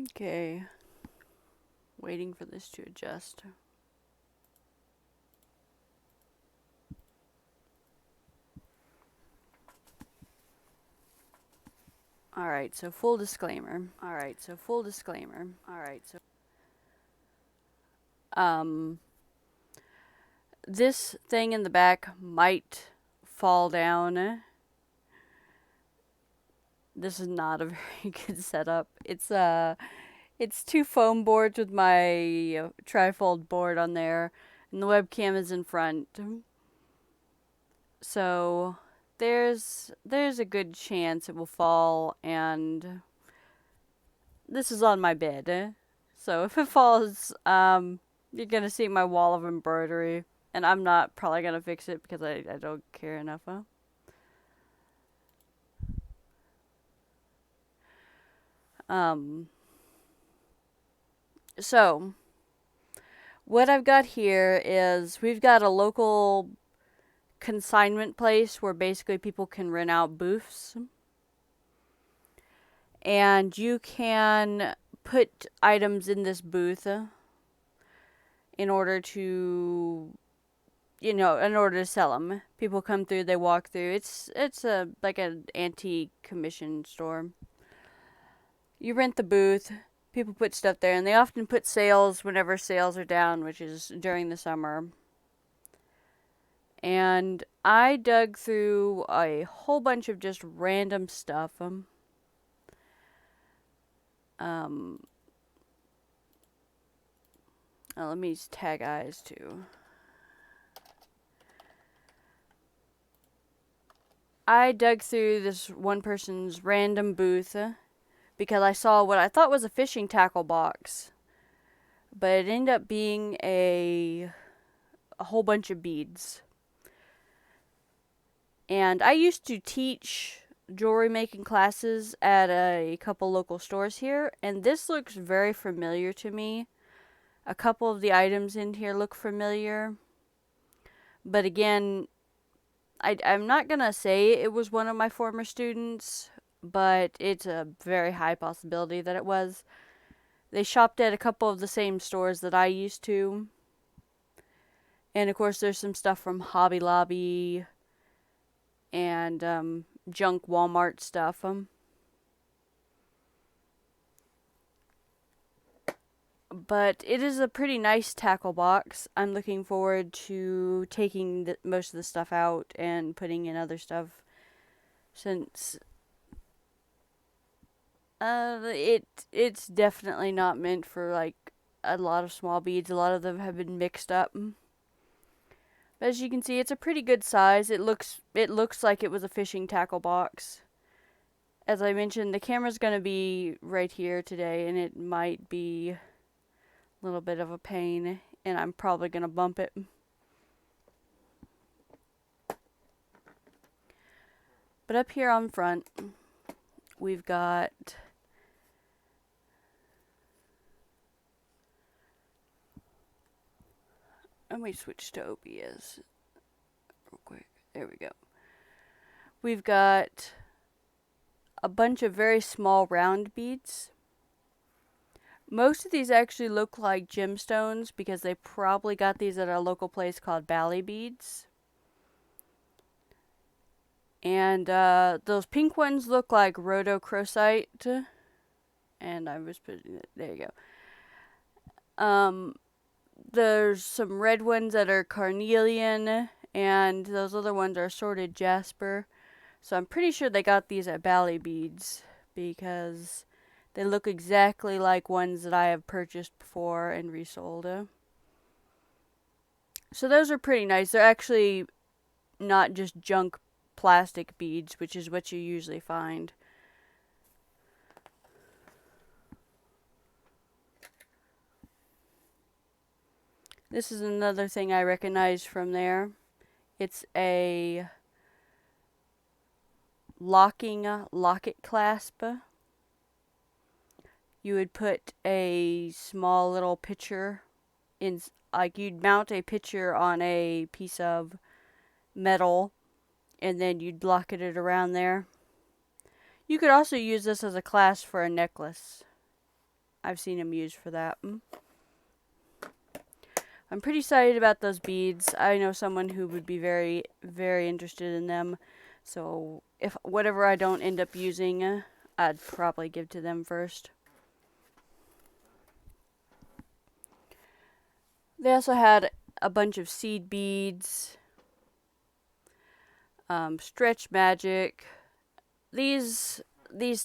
Okay. Waiting for this to adjust. Alright, so full disclaimer. Um, this thing in the back might fall down. This is not a very good setup. It's two foam boards with my trifold board on there, and the webcam is in front. So there's a good chance it will fall, and this is on my bed. So if it falls, you're gonna see my wall of embroidery, and I'm not probably gonna fix it because I don't care enough. Um, so what I've got here is we've got a local consignment place where basically people can rent out booths, and you can put items in this booth in order to in order to sell them. People come through, they walk through. It's a like an antique commission store. You rent the booth, people put stuff there, and they often put sales whenever sales are down, which is during the summer. And I dug through a whole bunch of just random stuff. Um, let me tag eyes too. I dug through this one person's random booth because I saw what I thought was a fishing tackle box, but it ended up being a whole bunch of beads. And I used to teach jewelry making classes at a couple local stores here, and this looks very familiar to me. A couple of the items in here look familiar, but again, I'm not gonna say it was one of my former students, but it's a very high possibility that it was. They shopped at a couple of the same stores that I used to. And of course, there's some stuff from Hobby Lobby and junk Walmart stuff. But it is a pretty nice tackle box. I'm looking forward to taking most of the stuff out and putting in other stuff, since it's definitely not meant for like a lot of small beads. A lot of them have been mixed up. But as you can see, it's a pretty good size. It looks like it was a fishing tackle box. As I mentioned, the camera's going to be right here today, and it might be a little bit of a pain, and I'm probably going to bump it. But up here on front, we've got let me switch to OBS real quick. There we go. We've got a bunch of very small round beads. Most of these actually look like gemstones because they probably got these at a local place called Bally Beads. And those pink ones look like rhodochrosite. And I was putting it, there you go. There's some red ones that are carnelian, and those other ones are assorted jasper. So I'm pretty sure they got these at Bally Beads because they look exactly like ones that I have purchased before and resold. So those are pretty nice. They're actually not just junk plastic beads, which is what you usually find. This is another thing I recognize from there. It's a locking locket clasp. You would put a small little picture in, like you'd mount a picture on a piece of metal, and then you'd locket it around there. You could also use this as a clasp for a necklace. I've seen them used for that. I'm pretty excited about those beads. I know someone who would be very, very interested in them. So if whatever I don't end up using, I'd probably give to them first. They also had a bunch of seed beads, stretch magic. These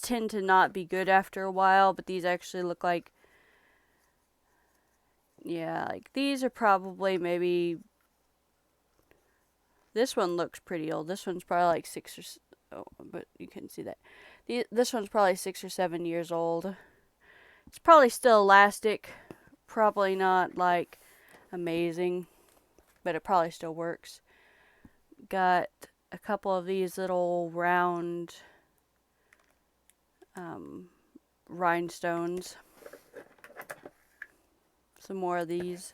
tend to not be good after a while, but these actually look like, yeah, like these are probably maybe, this one looks pretty old. This one's probably like but you couldn't see that. This one's probably 6 or 7 years old. It's probably still elastic, probably not like amazing, but it probably still works. Got a couple of these little round rhinestones. Some more of these.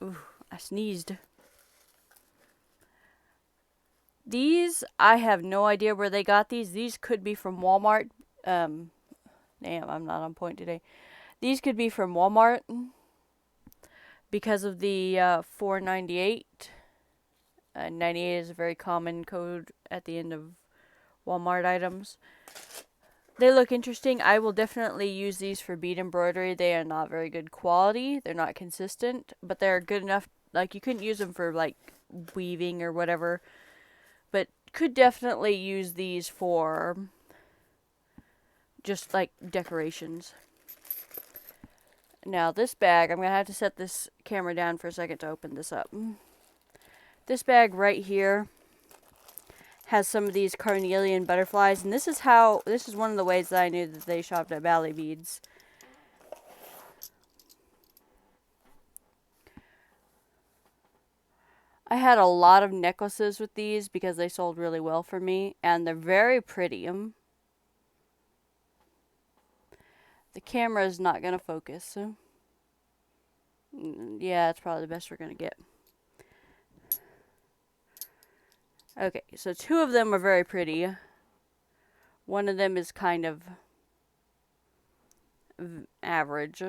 Ooh, I sneezed. These, I have no idea where they got these. These could be from Walmart. Damn, I'm not on point today. These could be from Walmart because of the $4.98. 98 is a very common code at the end of Walmart items. They look interesting. I will definitely use these for bead embroidery. They are not very good quality. They're not consistent, but they're good enough. Like, you couldn't use them for like weaving or whatever, but could definitely use these for just like decorations. Now this bag, I'm gonna have to set this camera down for a second to open this up. This bag right here has some of these carnelian butterflies, and this is one of the ways that I knew that they shopped at Bali Beads. I had a lot of necklaces with these because they sold really well for me, and they're very pretty. The camera is not going to focus. So yeah, it's probably the best we're going to get. Okay, so 2 of them are very pretty. One of them is kind of average.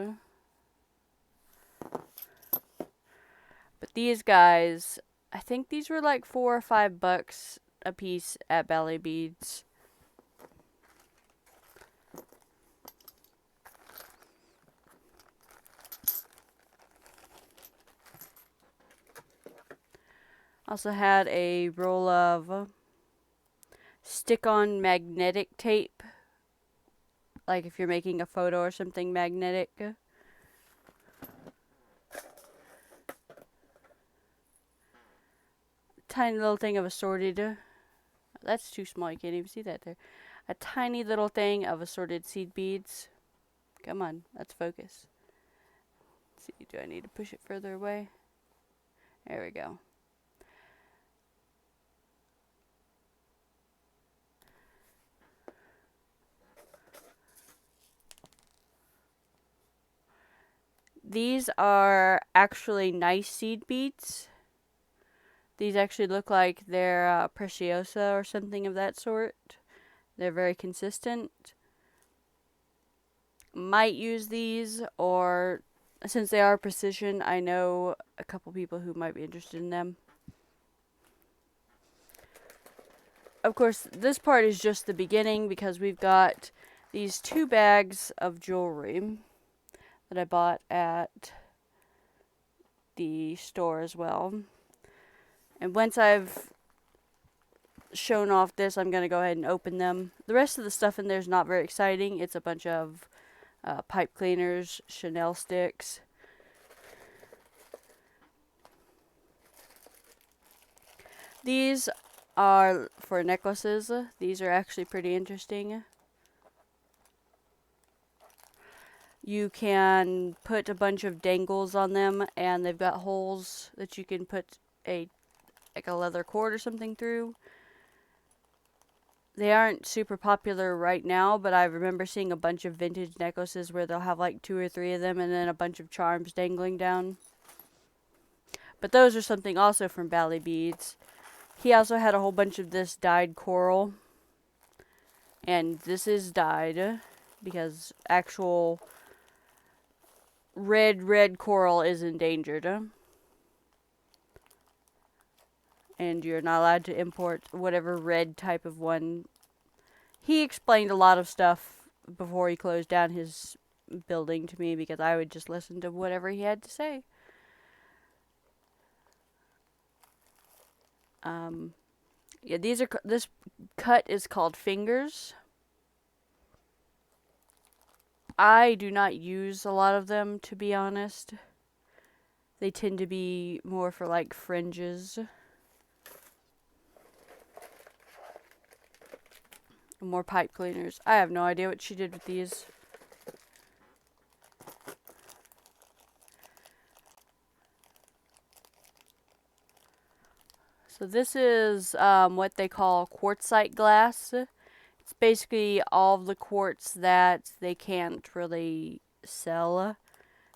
But these guys, I think these were like $4 or $5 a piece at Bali Beads. Also had a roll of stick-on magnetic tape, like if you're making a photo or something magnetic. Tiny little thing of assorted, that's too small, you can't even see that there. A tiny little thing of assorted seed beads. Come on, let's focus. Let's see, do I need to push it further away? There we go. These are actually nice seed beads. These actually look like they're Preciosa or something of that sort. They're very consistent. Might use these, or since they are precision, I know a couple people who might be interested in them. Of course, this part is just the beginning because we've got these 2 bags of jewelry that I bought at the store as well. And once I've shown off this, I'm going to go ahead and open them. The rest of the stuff in there is not very exciting. It's a bunch of pipe cleaners, Chanel sticks. These are for necklaces. These are actually pretty interesting. You can put a bunch of dangles on them, and they've got holes that you can put like a leather cord or something through. They aren't super popular right now, but I remember seeing a bunch of vintage necklaces where they'll have like 2 or 3 of them and then a bunch of charms dangling down. But those are something also from Bali Beads. He also had a whole bunch of this dyed coral. And this is dyed because actual red coral is endangered. And you're not allowed to import whatever red type of one. He explained a lot of stuff before he closed down his building to me because I would just listen to whatever he had to say. Yeah, this cut is called fingers. I do not use a lot of them, to be honest. They tend to be more for like fringes. More pipe cleaners. I have no idea what she did with these. So this is what they call quartzite glass. It's basically all of the quartz that they can't really sell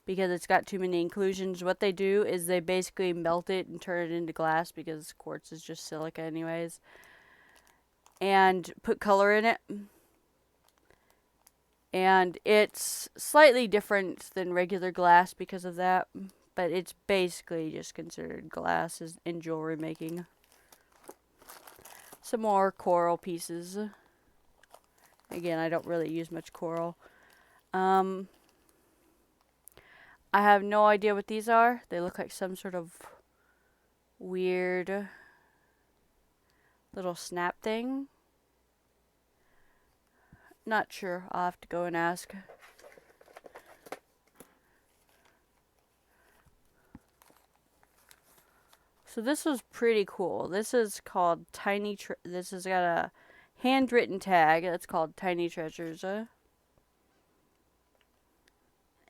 because it's got too many inclusions. What they do is they basically melt it and turn it into glass because quartz is just silica anyways. And put color in it. And it's slightly different than regular glass because of that. But it's basically just considered glass in jewelry making. Some more coral pieces. Again, I don't really use much coral. I have no idea what these are. They look like some sort of weird little snap thing. Not sure. I'll have to go and ask. So this was pretty cool. This is called Tiny this has got a handwritten tag that's called Tiny Treasures.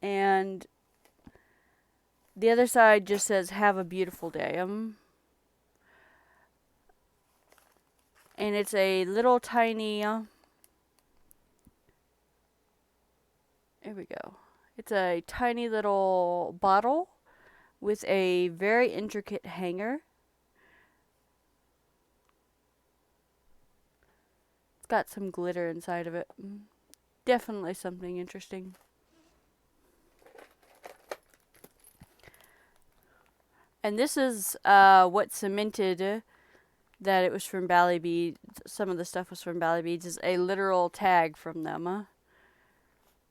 And the other side just says have a beautiful day. And it's a little tiny here we go. It's a tiny little bottle with a very intricate hanger. It's got some glitter inside of it. Definitely something interesting. And this is what cemented that it was from Bali Beads. Some of the stuff was from Bali Beads is a literal tag from them.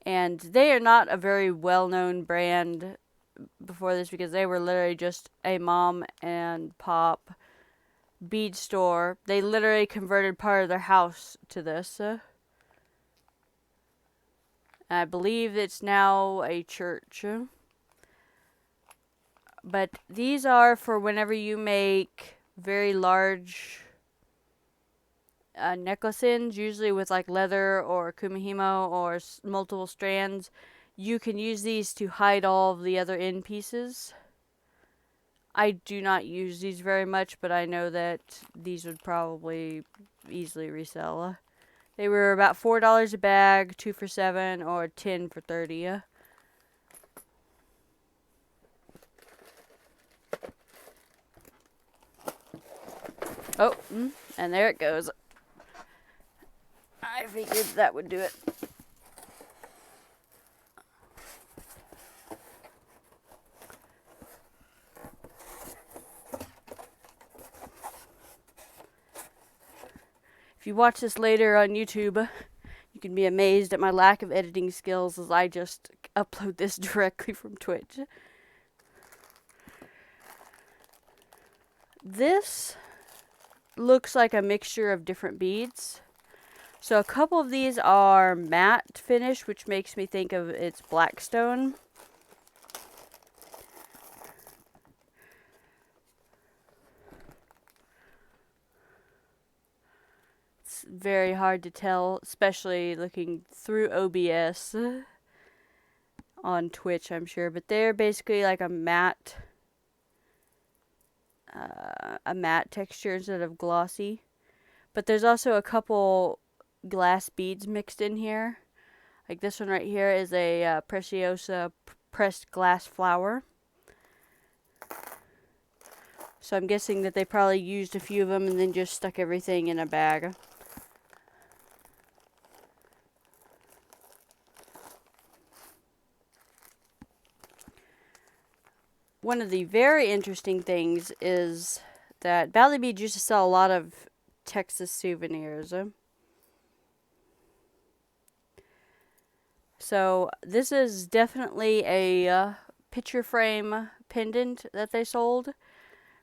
And they are not a very well-known brand before this because they were literally just a mom and pop bead store. They literally converted part of their house to this. I believe it's now a church. But these are for whenever you make very large necklaces, usually with like leather or kumihimo or multiple strands. You can use these to hide all of the other end pieces. I do not use these very much, but I know that these would probably easily resell. They were about $4 a bag, 2 for $7, or 10 for $30. Oh, and there it goes. I figured that would do it. If you watch this later on YouTube, you can be amazed at my lack of editing skills as I just upload this directly from Twitch. This looks like a mixture of different beads. So a couple of these are matte finish, which makes me think of it's Blackstone. It's very hard to tell, especially looking through OBS on Twitch, I'm sure. But they're basically like a matte texture instead of glossy. But there's also a couple glass beads mixed in here. Like this one right here is a Preciosa pressed glass flower. So I'm guessing that they probably used a few of them and then just stuck everything in a bag. One of the very interesting things is that Bally Beads used to sell a lot of Texas souvenirs. So this is definitely a picture frame pendant that they sold,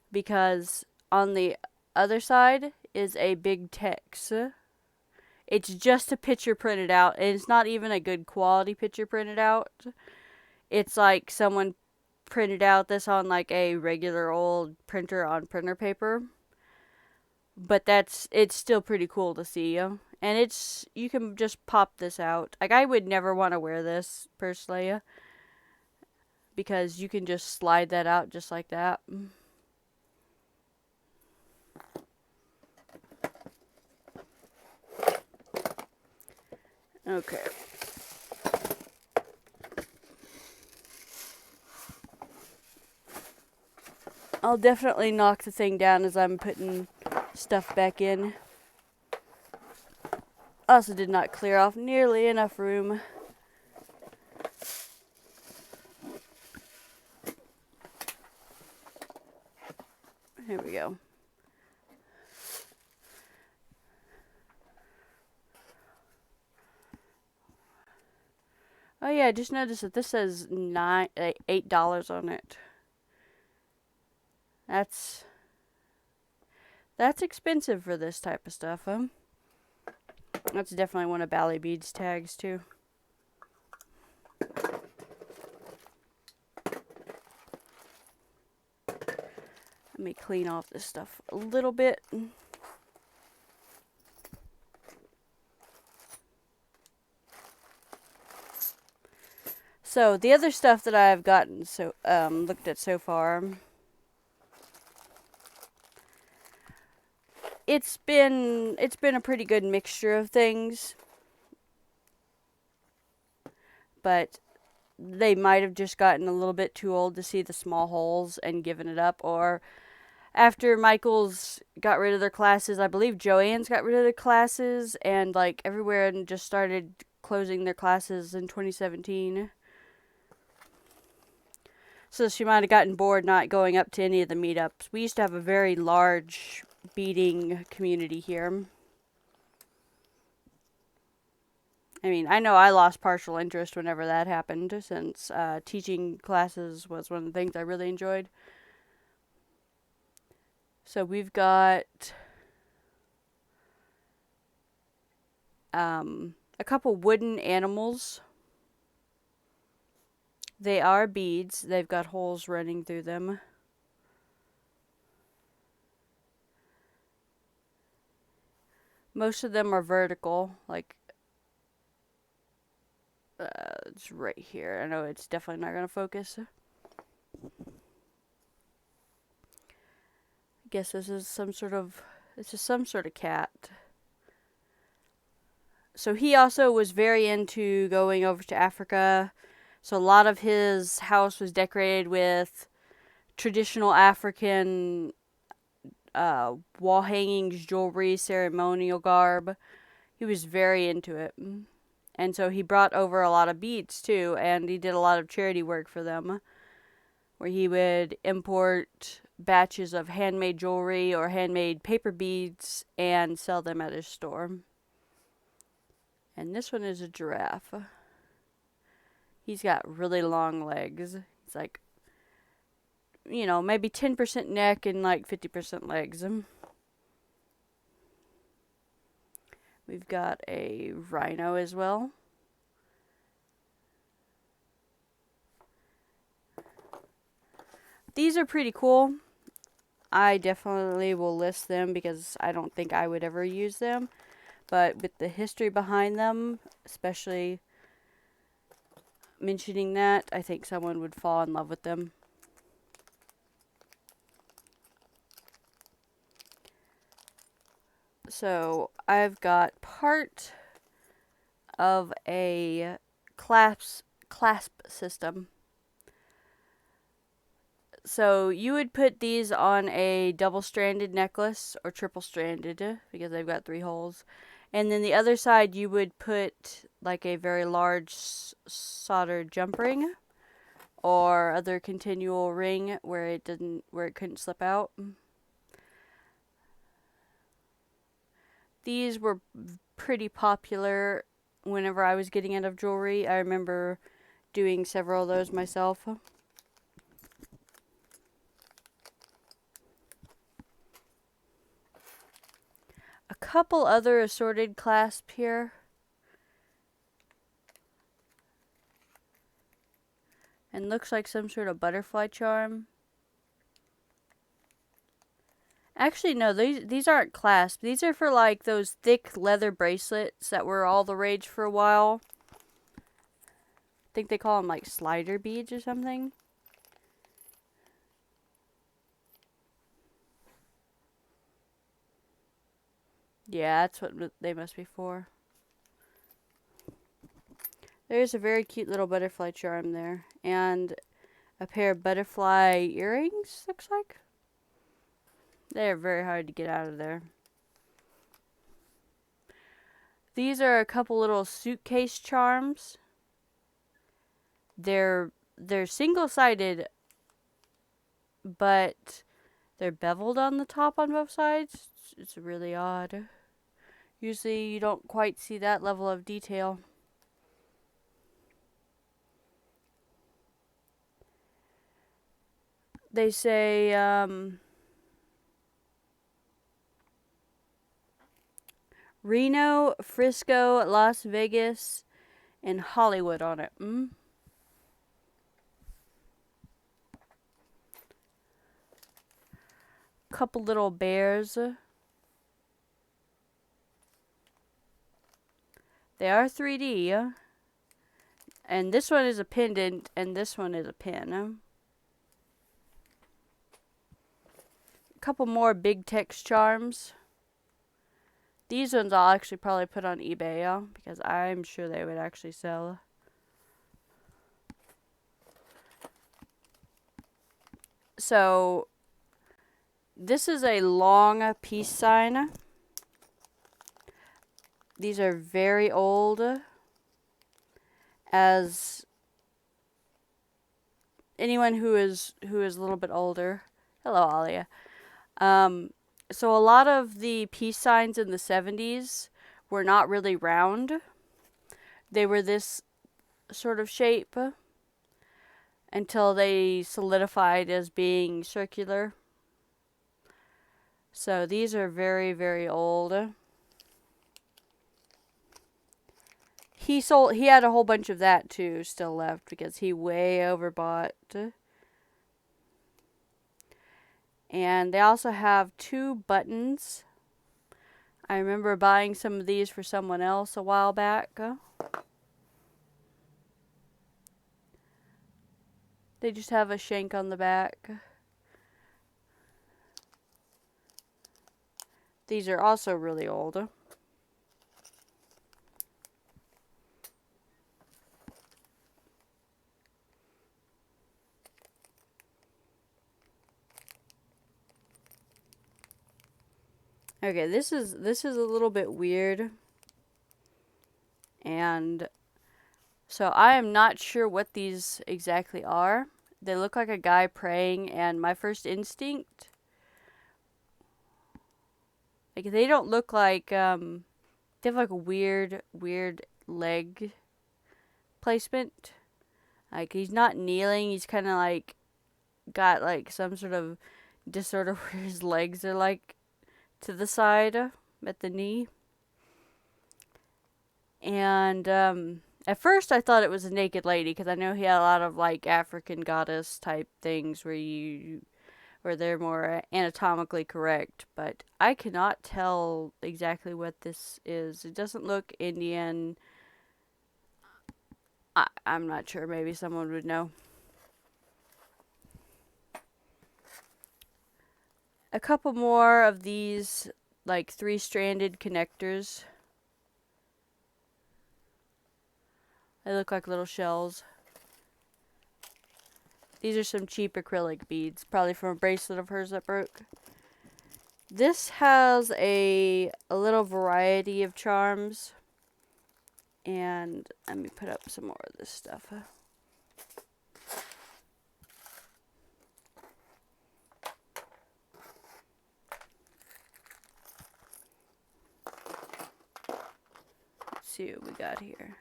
because on the other side is a big Tex. It's just a picture printed out, and it's not even a good quality picture printed out. It's like someone printed out this on like a regular old printer on printer paper. But it's still pretty cool to see. And you can just pop this out. Like, I would never want to wear this personally, because you can just slide that out just like that. Okay. I'll definitely knock the thing down as I'm putting stuff back in. Also did not clear off nearly enough room. Here we go. Oh yeah, I just noticed that this says $8 on it. That's expensive for this type of stuff, huh? That's definitely one of Bally Beads' tags too. Let me clean off this stuff a little bit. So the other stuff that I've gotten looked at so far, it's been a pretty good mixture of things, but they might have just gotten a little bit too old to see the small holes and given it up. Or after Michael's got rid of their classes, I believe Joann's got rid of their classes, and like everywhere, and just started closing their classes in 2017. So she might have gotten bored not going up to any of the meetups. We used to have a very large beading community here. I mean, I know I lost partial interest whenever that happened, since teaching classes was one of the things I really enjoyed. So we've got a couple wooden animals. They are beads. They've got holes running through them. Most of them are vertical, like it's right here. I know it's definitely not going to focus. I guess this is some sort of cat. So he also was very into going over to Africa. So a lot of his house was decorated with traditional African wall hangings, jewelry, ceremonial garb. He was very into it. And so he brought over a lot of beads too, and he did a lot of charity work for them, where he would import batches of handmade jewelry or handmade paper beads and sell them at his store. And this one is a giraffe. He's got really long legs. It's like, maybe 10% neck and like 50% legs. We've got a rhino as well. These are pretty cool. I definitely will list them because I don't think I would ever use them. But with the history behind them, especially mentioning that, I think someone would fall in love with them. So I've got part of a clasp system. So you would put these on a double-stranded necklace or triple-stranded because they've got 3 holes. And then the other side you would put like a very large soldered jump ring or other continual ring where it couldn't slip out. These were pretty popular whenever I was getting out of jewelry. I remember doing several of those myself. A couple other assorted clasps here. And looks like some sort of butterfly charm. Actually, no, these aren't clasps. These are for like those thick leather bracelets that were all the rage for a while. I think they call them like slider beads or something. Yeah, that's what they must be for. There's a very cute little butterfly charm there. And a pair of butterfly earrings, looks like. They're very hard to get out of there. These are a couple little suitcase charms. They're single-sided, but they're beveled on the top on both sides. It's really odd. Usually you don't quite see that level of detail. They say Reno, Frisco, Las Vegas, and Hollywood on it. Couple little bears. They are 3D. And this one is a pendant, and this one is a pin. A couple more big text charms. These ones I'll actually probably put on eBay, because I'm sure they would actually sell. So, this is a long peace sign. These are very old. As anyone who is a little bit older. Hello, Alia. So a lot of the peace signs in the 70s were not really round. They were this sort of shape until they solidified as being circular. So these are very, very old. He had a whole bunch of that too still left because he way overbought. And they also have 2 buttons. I remember buying some of these for someone else a while back. They just have a shank on the back. These are also really old. Okay, this is a little bit weird. And so I am not sure what these exactly are. They look like a guy praying, and my first instinct, like, they don't look like they have like a weird leg placement. Like, he's not kneeling, he's kind of like got like some sort of disorder where his legs are like to the side at the knee. And at first I thought it was a naked lady because I know he had a lot of like African goddess type things where they're more anatomically correct, but I cannot tell exactly what this is. It doesn't look Indian. I'm not sure. Maybe someone would know. A couple more of these like 3-stranded connectors. They look like little shells. These are some cheap acrylic beads, probably from a bracelet of hers that broke. This has a little variety of charms. And let me put up some more of this stuff. Let's see what we got here.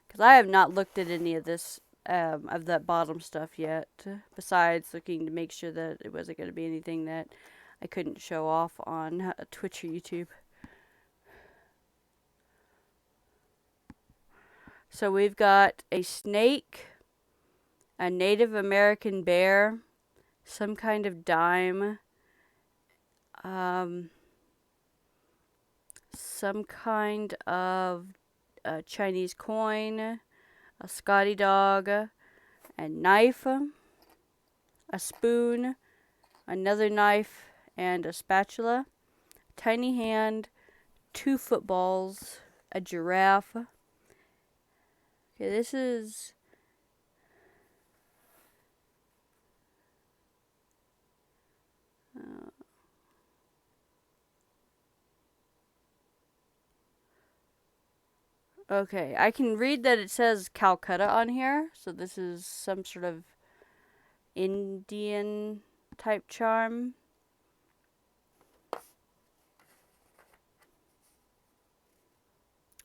Because I have not looked at any of this, of that bottom stuff yet. Besides looking to make sure that it wasn't going to be anything that I couldn't show off on Twitch or YouTube. So we've got a snake, a Native American bear, some kind of dime, some kind of Chinese coin, a Scotty dog, a knife, a spoon, another knife, and a spatula, tiny hand, 2 footballs, a giraffe. Okay, this is... okay, I can read that it says Calcutta on here, so this is some sort of Indian type charm.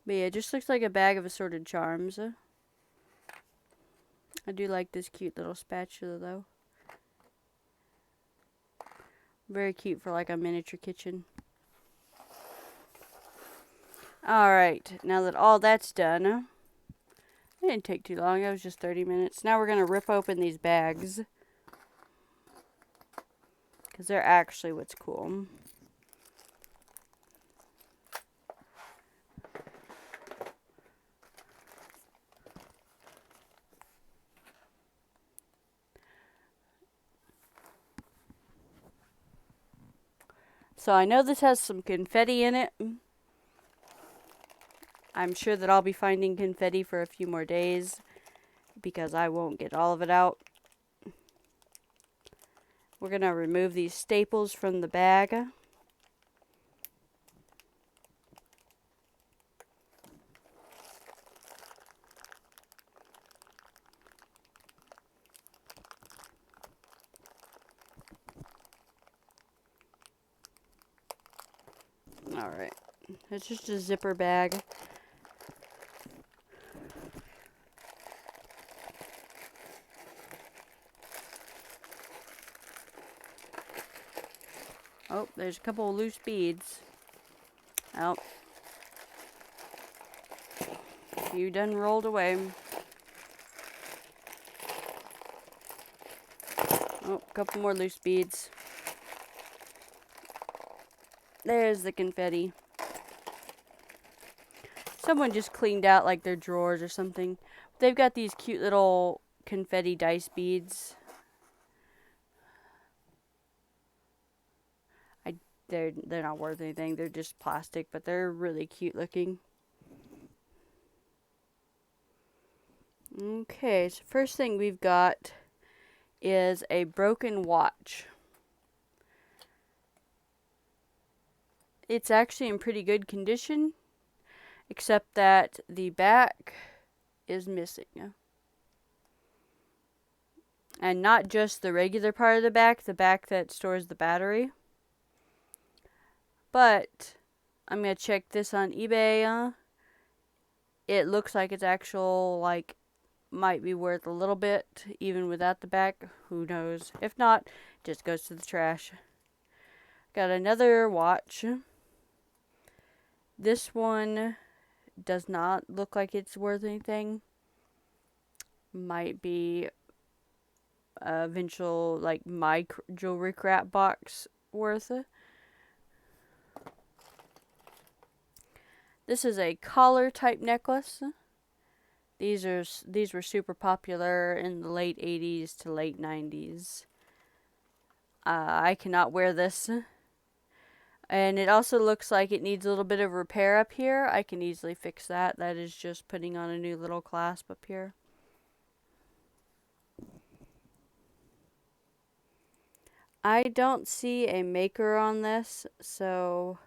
But yeah, it just looks like a bag of assorted charms. I do like this cute little spatula though. Very cute for like a miniature kitchen. Alright, now that all that's done, it didn't take too long, it was just 30 minutes. Now we're going to rip open these bags. Because they're actually what's cool. So I know this has some confetti in it. I'm sure that I'll be finding confetti for a few more days because I won't get all of it out. We're going to remove these staples from the bag. Alright, it's just a zipper bag. Oh, there's a couple of loose beads. Oh. You done rolled away. Oh, a couple more loose beads. There's the confetti. Someone just cleaned out like their drawers or something. They've got these cute little confetti dice beads. They're not worth anything. They're just plastic, but they're really cute looking. Okay, so first thing we've got is a broken watch. It's actually in pretty good condition, except that the back is missing. And not just the regular part of the back that stores the battery. But I'm going to check this on eBay. It looks like it's actual, like, might be worth a little bit, even without the back. Who knows? If not, it just goes to the trash. Got another watch. This one does not look like it's worth anything. Might be a eventual, like, my jewelry crap box worth. This is a collar type necklace. These were super popular in the late 80s to late 90s. I cannot wear this. And it also looks like it needs a little bit of repair up here. I can easily fix that. That is just putting on a new little clasp up here. I don't see a maker on this, so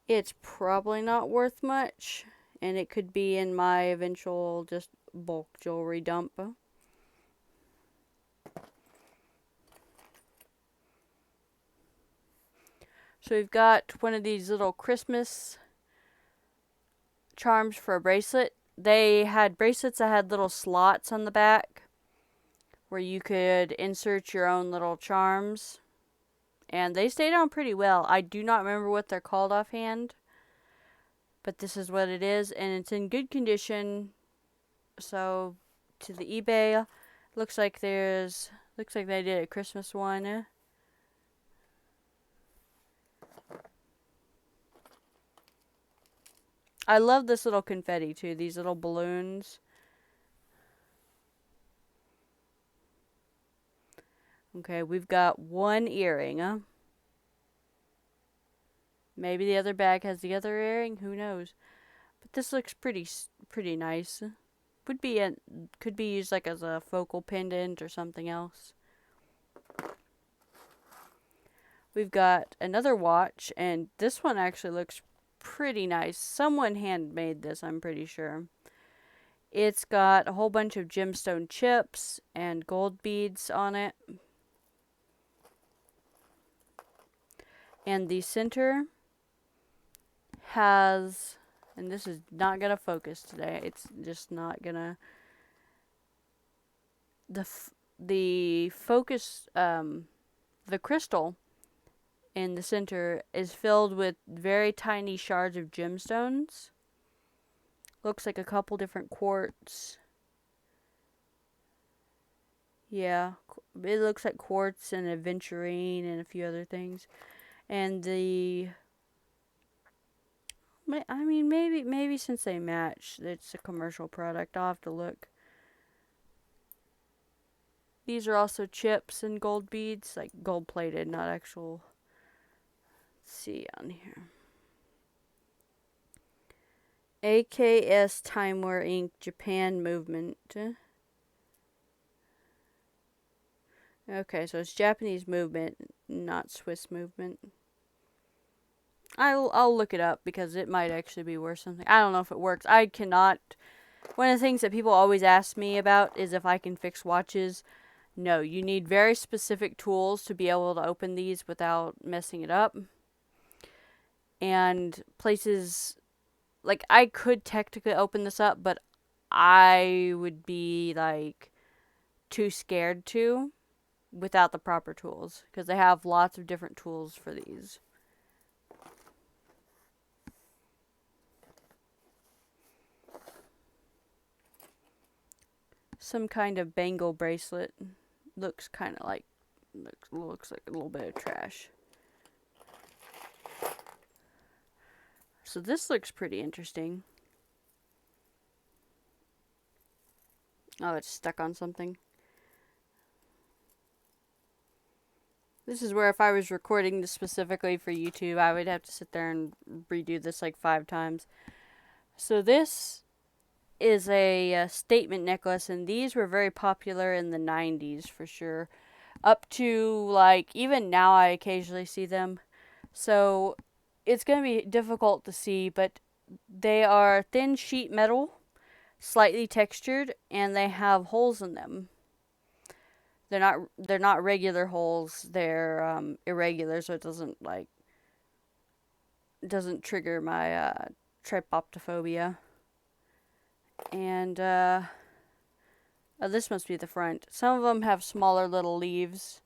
it's probably not worth much. And it could be in my eventual just bulk jewelry dump. So we've got one of these little Christmas charms for a bracelet. They had bracelets that had little slots on the back where you could insert your own little charms. And they stayed on pretty well. I do not remember what they're called offhand, but this is what it is, and it's in good condition. So to the eBay, looks like they did a Christmas one. I love this little confetti too, these little balloons. Okay, we've got one earring. Maybe the other bag has the other earring, who knows. But this looks pretty nice. Could be used like as a focal pendant or something else. We've got another watch, and this one actually looks pretty nice. Someone handmade this, I'm pretty sure. It's got a whole bunch of gemstone chips and gold beads on it. And the center has, and this is not gonna focus today. It's just not gonna. The focus, the crystal in the center is filled with very tiny shards of gemstones. Looks like a couple different quartz. Yeah, it looks like quartz and aventurine and a few other things. And I mean, maybe since they match, it's a commercial product. I'll have to look. These are also chips and gold beads, like gold plated, not actual. Let's see on here. AKS Timeware Inc. Japan Movement. Okay, so it's Japanese movement, not Swiss movement. I'll look it up because it might actually be worth something. I don't know if it works. I cannot. One of the things that people always ask me about is if I can fix watches. No, you need very specific tools to be able to open these without messing it up. And places, like, I could technically open this up, but I would be, like, too scared to without the proper tools. Because they have lots of different tools for these. Some kind of bangle bracelet. Looks kind of like, looks like a little bit of trash. So this looks pretty interesting. Oh, it's stuck on something. This is where if I was recording this specifically for YouTube, I would have to sit there and redo this like 5 times. So this is a statement necklace, and these were very popular in the 90s for sure. Up to, like, even now I occasionally see them. So it's going to be difficult to see, but they are thin sheet metal, slightly textured, and they have holes in them. They're not regular holes. They're irregular, so it doesn't trigger my trypoptophobia. And oh, this must be the front. Some of them have smaller little leaves.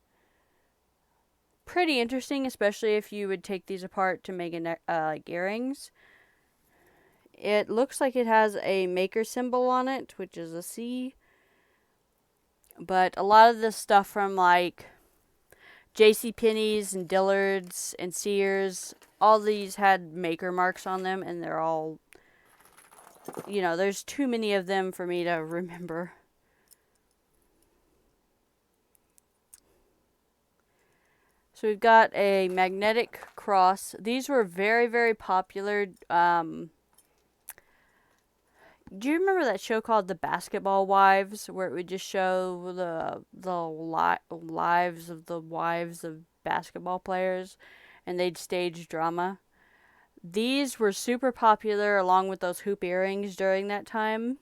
Pretty interesting, especially if you would take these apart to make like earrings. It looks like it has a maker symbol on it, which is a C. But a lot of this stuff from like JCPenney's and Dillard's and Sears, all these had maker marks on them, and they're all, you know, there's too many of them for me to remember. So we've got a magnetic cross. These were very, very popular. Do you remember that show called The Basketball Wives, where it would just show the lives of the wives of basketball players, and they'd stage drama? These were super popular along with those hoop earrings during that time.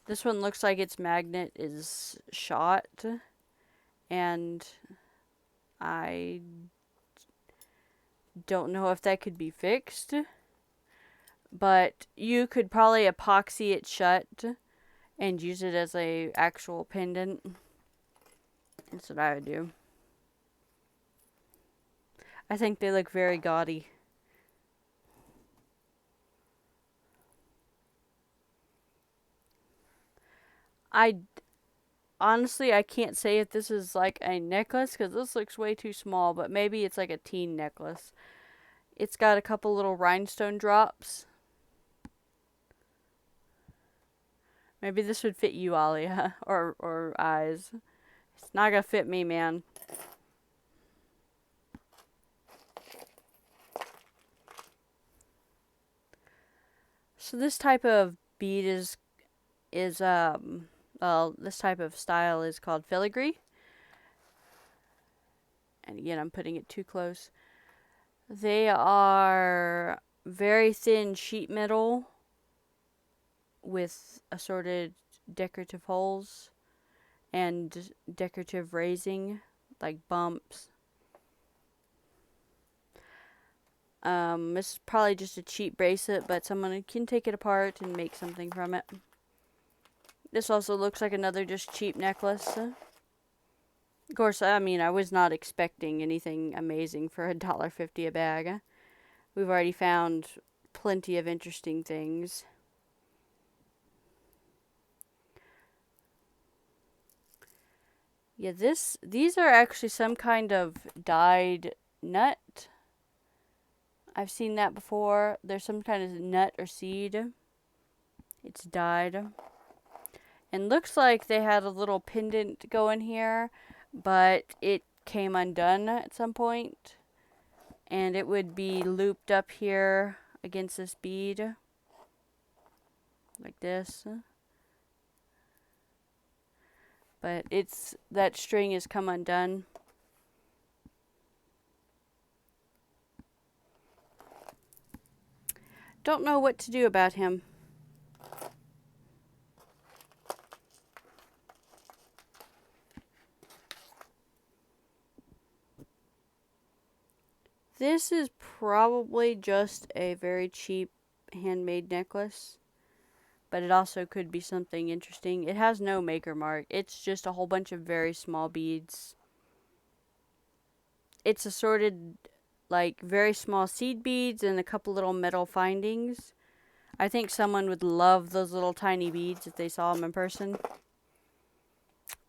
This one looks like its magnet is shot, and I don't know if that could be fixed, but you could probably epoxy it shut and use it as a actual pendant. That's what I would do. I think they look very gaudy. I honestly, I can't say if this is like a necklace because this looks way too small, but maybe it's like a teen necklace. It's got a couple little rhinestone drops. Maybe this would fit you, Alia, or eyes. It's not gonna fit me, man. So this type of bead is well, this type of style is called filigree. And again, I'm putting it too close. They are very thin sheet metal with assorted decorative holes and decorative raising, like bumps. This is probably just a cheap bracelet, but someone can take it apart and make something from it. This also looks like another just cheap necklace. Of course, I mean, I was not expecting anything amazing for $1.50 a bag. We've already found plenty of interesting things. Yeah, these are actually some kind of dyed nut. I've seen that before. There's some kind of nut or seed. It's dyed. And looks like they had a little pendant going here, but it came undone at some point. And it would be looped up here against this bead. Like this. But that string has come undone. Don't know what to do about him. This is probably just a very cheap handmade necklace, but it also could be something interesting. It has no maker mark. It's just a whole bunch of very small beads. It's assorted like very small seed beads and a couple little metal findings. I think someone would love those little tiny beads if they saw them in person.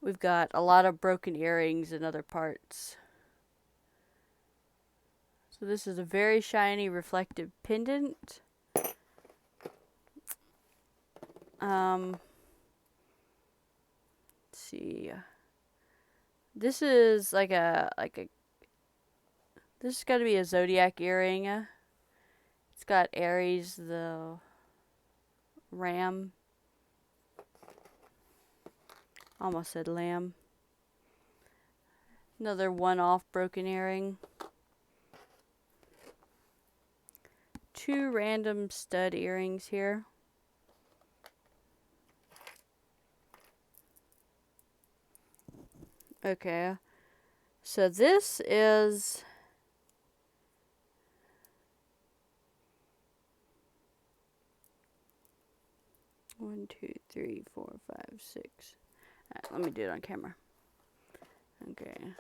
We've got a lot of broken earrings and other parts. So this is a very shiny reflective pendant. Let's see. This is like a this has got to be a zodiac earring. It's got Aries, the ram. Almost said lamb. Another one-off broken earring. Two random stud earrings here. Okay. So this is 1, 2, 3, 4, 5, 6. Let me do it on camera. Okay.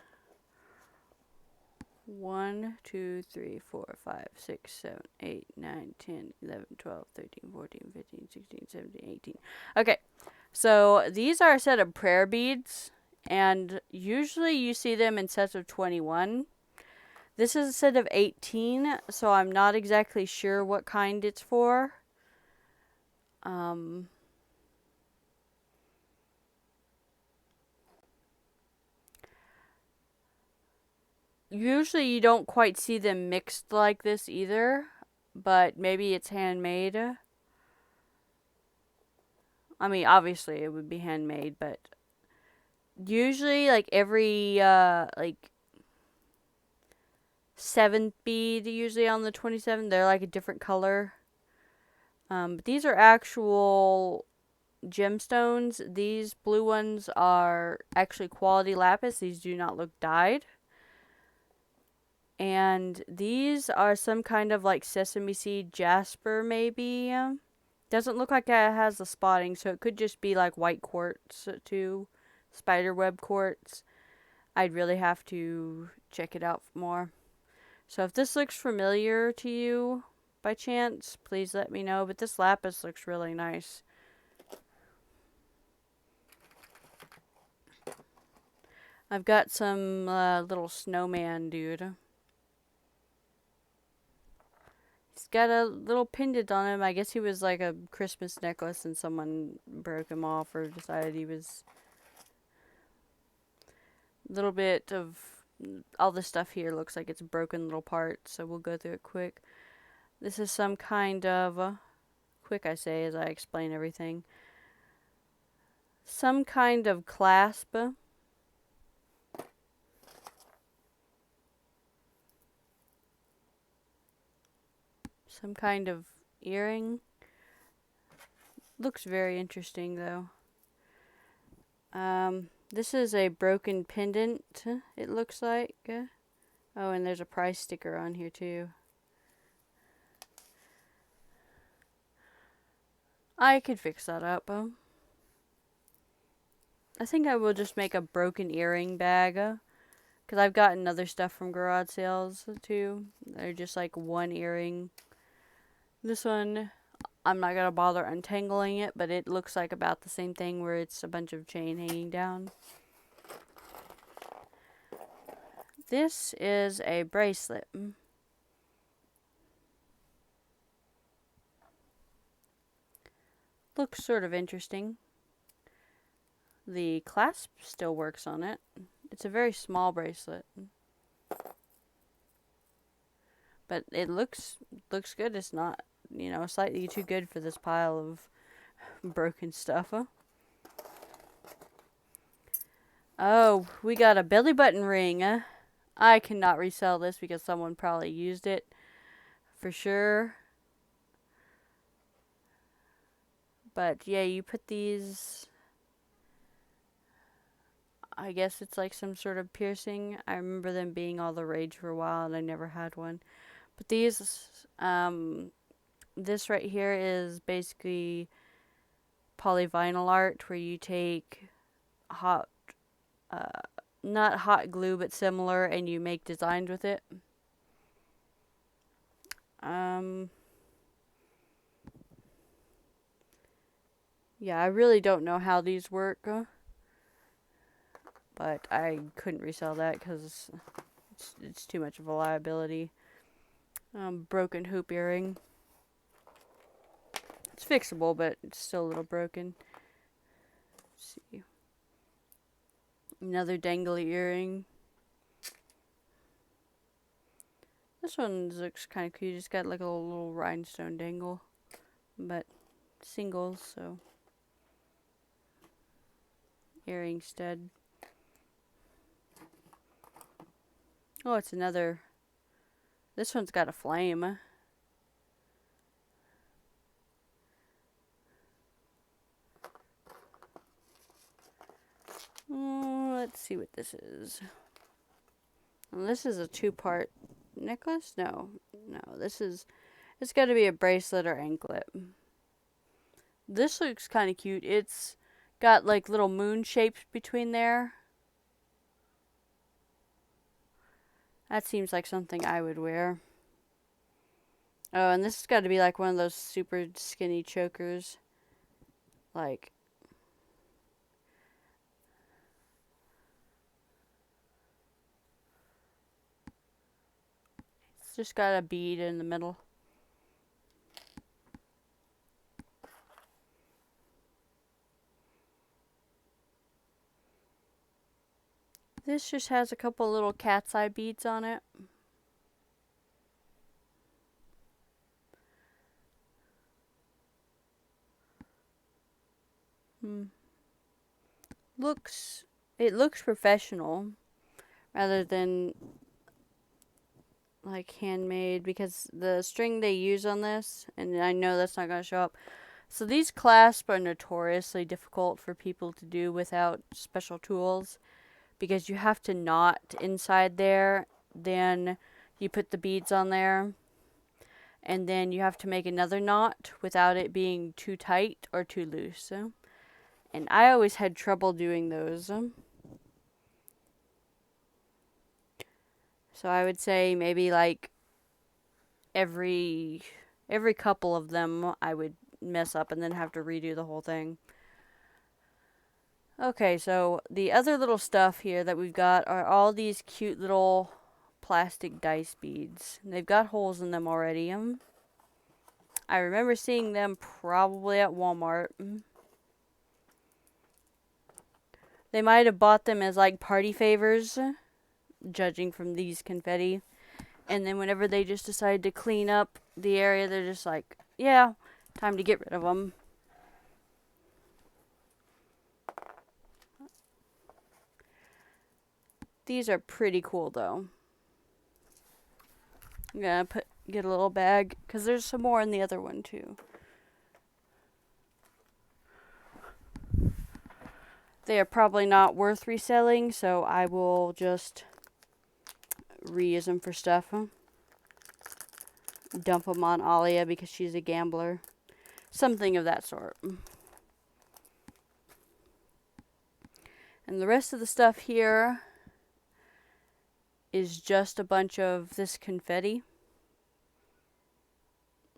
1, 2, 3, 4, 5, 6, 7, 8, 9, 10, 11, 12, 13, 14, 15, 16, 17, 18. Okay. So these are a set of prayer beads, and usually you see them in sets of 21. This is a set of 18, so I'm not exactly sure what kind it's for. Usually you don't quite see them mixed like this either, but maybe it's handmade. I mean, obviously it would be handmade, but usually like every like 7th bead usually on the 27th, they're like a different color. But these are actual gemstones. These blue ones are actually quality lapis. These do not look dyed. And these are some kind of like sesame seed jasper, maybe. Doesn't look like it has the spotting, so it could just be like white quartz too. Spiderweb quartz. I'd really have to check it out more. So if this looks familiar to you by chance, please let me know. But this lapis looks really nice. I've got some little snowman dude. He's got a little pendant on him. I guess he was like a Christmas necklace and someone broke him off or decided he was a little bit of all this stuff here looks like it's broken little parts, so we'll go through it quick. This is some kind of quick, I say as I explain everything. Some kind of clasp. Some kind of earring. Looks very interesting though. This is a broken pendant, it looks like. Oh, and there's a price sticker on here too. I could fix that up. I think I will just make a broken earring bag. Because I've gotten other stuff from garage sales too. They're just like one earring. This one, I'm not going to bother untangling it, but it looks like about the same thing where it's a bunch of chain hanging down. This is a bracelet. Looks sort of interesting. The clasp still works on it. It's a very small bracelet. But it looks good. It's not, slightly too good for this pile of broken stuff. Oh, we got a belly button ring. I cannot resell this because someone probably used it for sure. But yeah, you put these, I guess it's like some sort of piercing. I remember them being all the rage for a while and I never had one. But these, this right here is basically polyvinyl art where you take hot, not hot glue but similar, and you make designs with it. Yeah, I really don't know how these work, but I couldn't resell that because it's too much of a liability. Broken hoop earring. It's fixable, but it's still a little broken. Let's see. Another dangly earring. This one looks kind of cute. It's got like a little rhinestone dangle, but singles, so earring stud. Oh, it's another. This one's got a flame. Let's see what this is. Well, this is a 2-part necklace? No, it's got to be a bracelet or anklet. This looks kind of cute. It's got like little moon shapes between there. That seems like something I would wear. Oh, and this has got to be like one of those super skinny chokers. Like, it's just got a bead in the middle. This just has a couple little cat's eye beads on it. It looks professional rather than like handmade, because the string they use on this, and I know that's not going to show up. So these clasps are notoriously difficult for people to do without special tools, because you have to knot inside there, then you put the beads on there, and then you have to make another knot without it being too tight or too loose. And I always had trouble doing those. So I would say maybe like every couple of them I would mess up and then have to redo the whole thing. Okay, so the other little stuff here that we've got are all these cute little plastic dice beads. They've got holes in them already. I remember seeing them probably at Walmart. They might have bought them as like party favors, judging from these confetti. And then whenever they just decide to clean up the area, they're just like, yeah, time to get rid of them. These are pretty cool though. I'm gonna get a little bag because there's some more in the other one too. They are probably not worth reselling, so I will just reuse them for stuff. Dump them on Alia because she's a gambler. Something of that sort. And the rest of the stuff here is just a bunch of this confetti.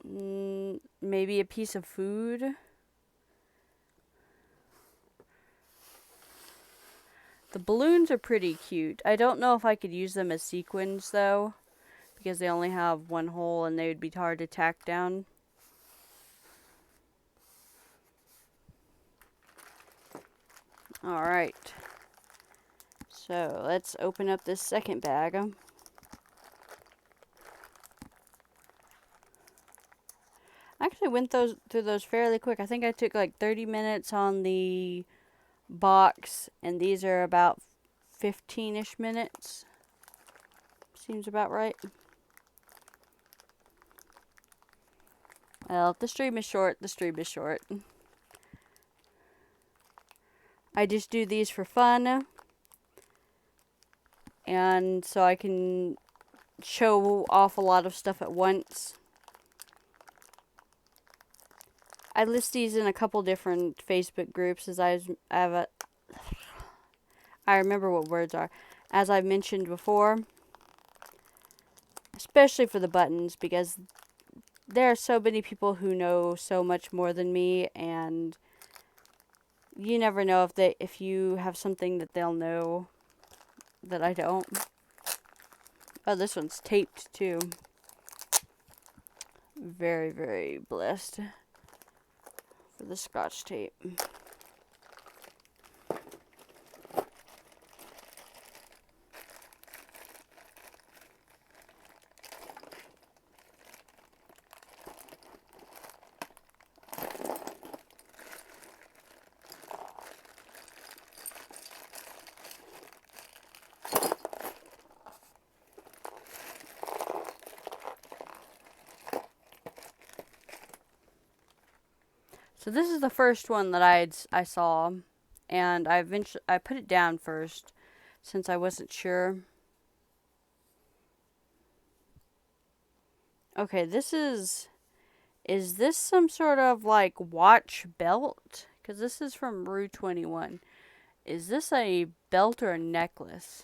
Maybe a piece of food. The balloons are pretty cute. I don't know if I could use them as sequins though, because they only have one hole and they would be hard to tack down. Alright. So let's open up this second bag. I actually went through those fairly quick. I think I took like 30 minutes on the box, and these are about 15-ish minutes. Seems about right. Well, if the stream is short, the stream is short. I just do these for fun, and so I can show off a lot of stuff at once. I list these in a couple different Facebook groups as I remember what words are. As I've mentioned before, especially for the buttons, because there are so many people who know so much more than me, and you never know if you have something that they'll know that I don't. Oh, this one's taped too. Very, very blessed for the Scotch tape. So this is the first one that I saw, and I put it down first since I wasn't sure. Okay, is this some sort of like watch belt? Because this is from Rue 21. Is this a belt or a necklace?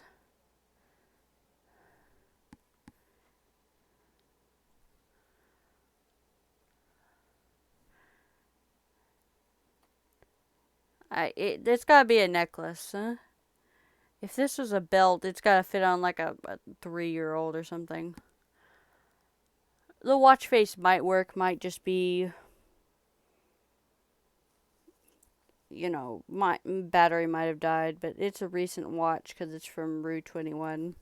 It's gotta be a necklace, huh? If this was a belt, it's gotta fit on like a 3-year-old or something. The watch face might work, might just be, you know, my battery might have died, but it's a recent watch because it's from Rue 21.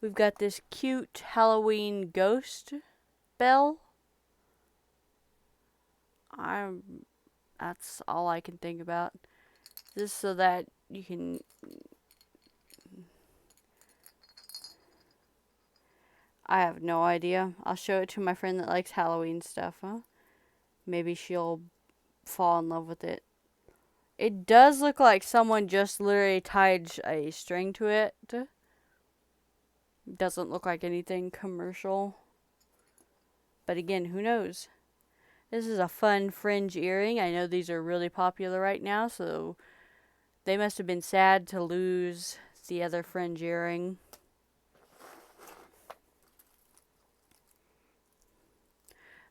We've got this cute Halloween ghost bell. That's all I can think about. Just so that you can. I have no idea. I'll show it to my friend that likes Halloween stuff, huh? Maybe she'll fall in love with it. It does look like someone just literally tied a string to it. Doesn't look like anything commercial. But again, who knows? This is a fun fringe earring. I know these are really popular right now, so they must have been sad to lose the other fringe earring.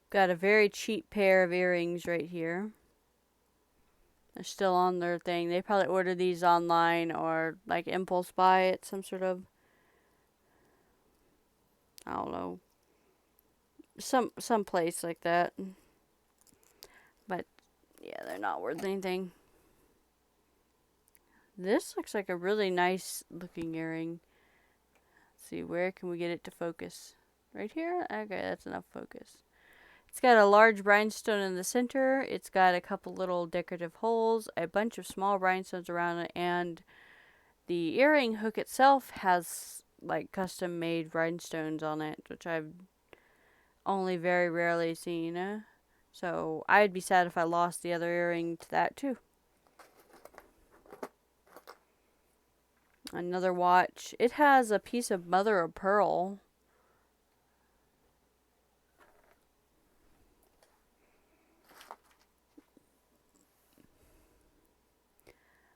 Got a very cheap pair of earrings right here. They're still on their thing. They probably ordered these online or like impulse buy at some sort of, I don't know, some place like that. But yeah, they're not worth anything. This looks like a really nice looking earring. Let's see, where can we get it to focus? Right here? Okay, that's enough focus. It's got a large rhinestone in the center. It's got a couple little decorative holes, a bunch of small rhinestones around it, and the earring hook itself has like custom made rhinestones on it, which I've only very rarely seen. So I'd be sad if I lost the other earring to that too. Another watch. It has a piece of mother of pearl.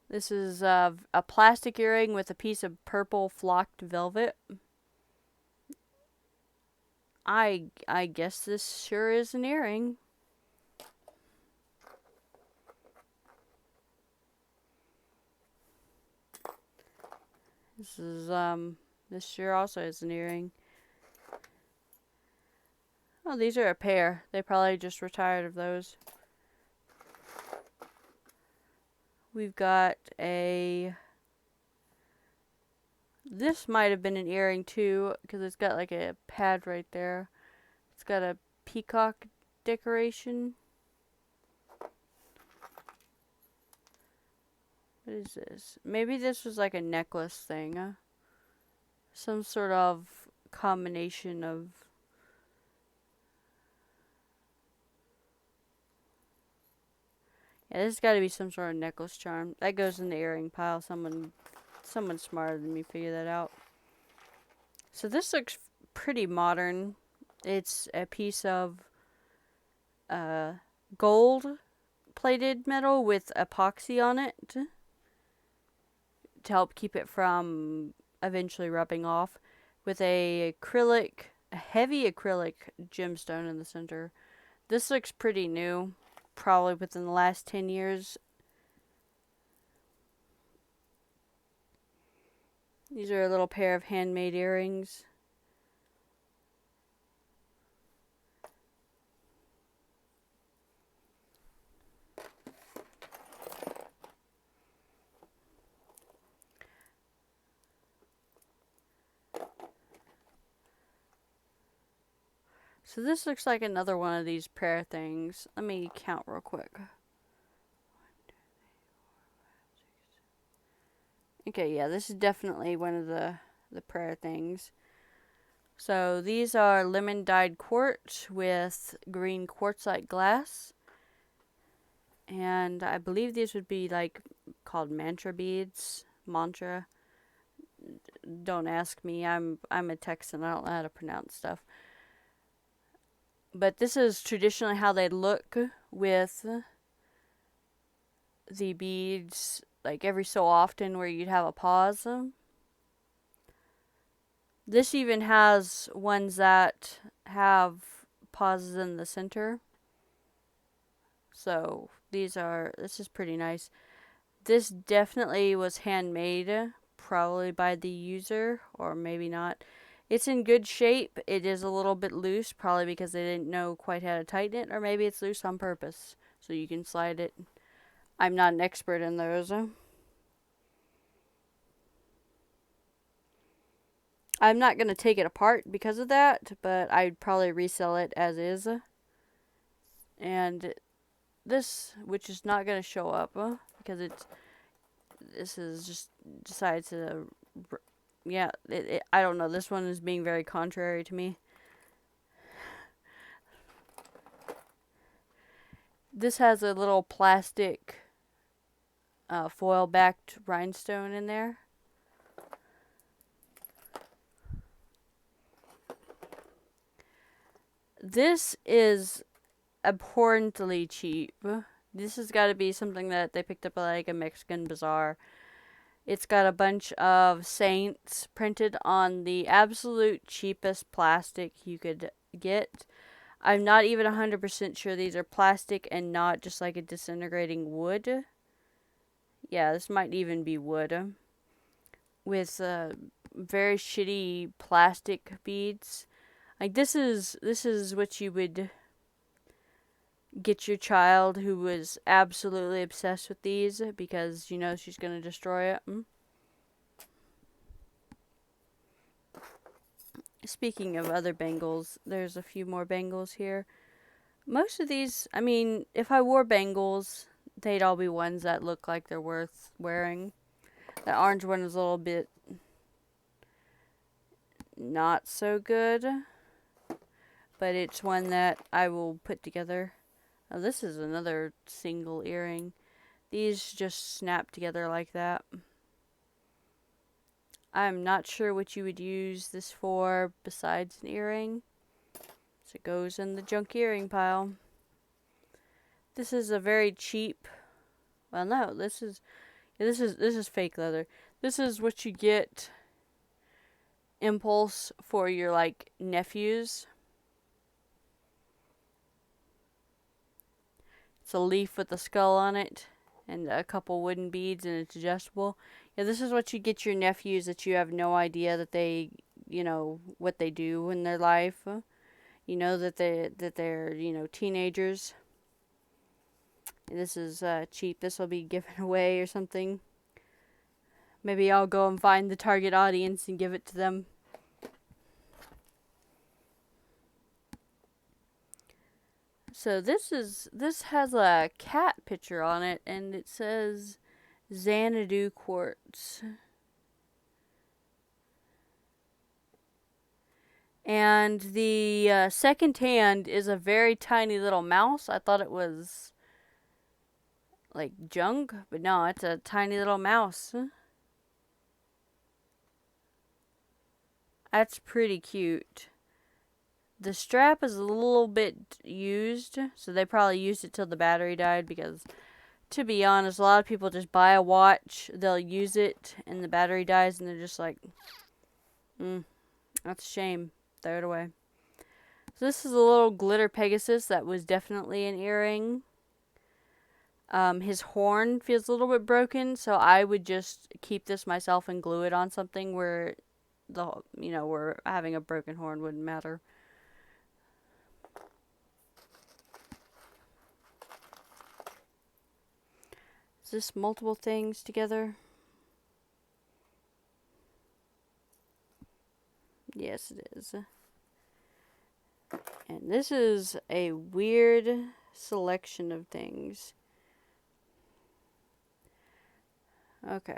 This is a plastic earring with a piece of purple flocked velvet. I guess this sure is an earring. This sure also is an earring. Oh, these are a pair. They probably just retired of those. We've got a. This might have been an earring too, because it's got like a pad right there. It's got a peacock decoration. What is this? Maybe this was like a necklace thing. Some sort of combination of. Yeah, this has got to be some sort of necklace charm. That goes in the earring pile. Someone smarter than me figured that out. So this looks pretty modern. It's a piece of gold plated metal with epoxy on it to help keep it from eventually rubbing off, with a heavy acrylic gemstone in the center. This looks pretty new, probably within the last 10 years. These are a little pair of handmade earrings. So this looks like another one of these prayer things. Let me count real quick. Okay, yeah, this is definitely one of the prayer things. So these are lemon dyed quartz with green quartzite glass. And I believe these would be like called mantra beads. Mantra. Don't ask me. I'm a Texan. I don't know how to pronounce stuff. But this is traditionally how they look with the beads, like every so often where you'd have a pause. This even has ones that have pauses in the center. So this is pretty nice. This definitely was handmade, probably by the user, or maybe not. It's in good shape. It is a little bit loose, probably because they didn't know quite how to tighten it, or maybe it's loose on purpose, so you can slide it. I'm not an expert in those. I'm not going to take it apart because of that, but I'd probably resell it as is. And this, which is not going to show up because this is just decided to, yeah, I don't know. This one is being very contrary to me. This has a little plastic foil-backed rhinestone in there. This is abhorrently cheap. This has got to be something that they picked up at like a Mexican bazaar. It's got a bunch of saints printed on the absolute cheapest plastic you could get. I'm not even 100% sure these are plastic and not just like a disintegrating wood. Yeah, this might even be wood. With very shitty plastic beads. Like this is what you would get your child who was absolutely obsessed with these because you know she's going to destroy it. Speaking of other bangles, there's a few more bangles here. Most of these, I mean, if I wore bangles, they'd all be ones that look like they're worth wearing. The orange one is a little bit not so good, but it's one that I will put together. Oh, this is another single earring. These just snap together like that. I'm not sure what you would use this for besides an earring. So it goes in the junk earring pile. This is a very cheap. Well, no, this is fake leather. This is what you get impulse for your like nephews. It's a leaf with a skull on it and a couple wooden beads, and it's adjustable. Yeah, this is what you get your nephews that you have no idea that they, you know, what they do in their life. You know that they're, you know, teenagers. This is cheap. This will be given away or something. Maybe I'll go and find the target audience and give it to them. So this has a cat picture on it, and it says Xanadu quartz. And the second hand is a very tiny little mouse. I thought it was like junk, but no, it's a tiny little mouse. That's pretty cute. The strap is a little bit used, so they probably used it till the battery died because, to be honest, a lot of people just buy a watch, they'll use it, and the battery dies, and they're just like, that's a shame. Throw it away. So this is a little glitter Pegasus that was definitely an earring. His horn feels a little bit broken, so I would just keep this myself and glue it on something where where having a broken horn wouldn't matter. Is this multiple things together? Yes, it is. And this is a weird selection of things. Okay.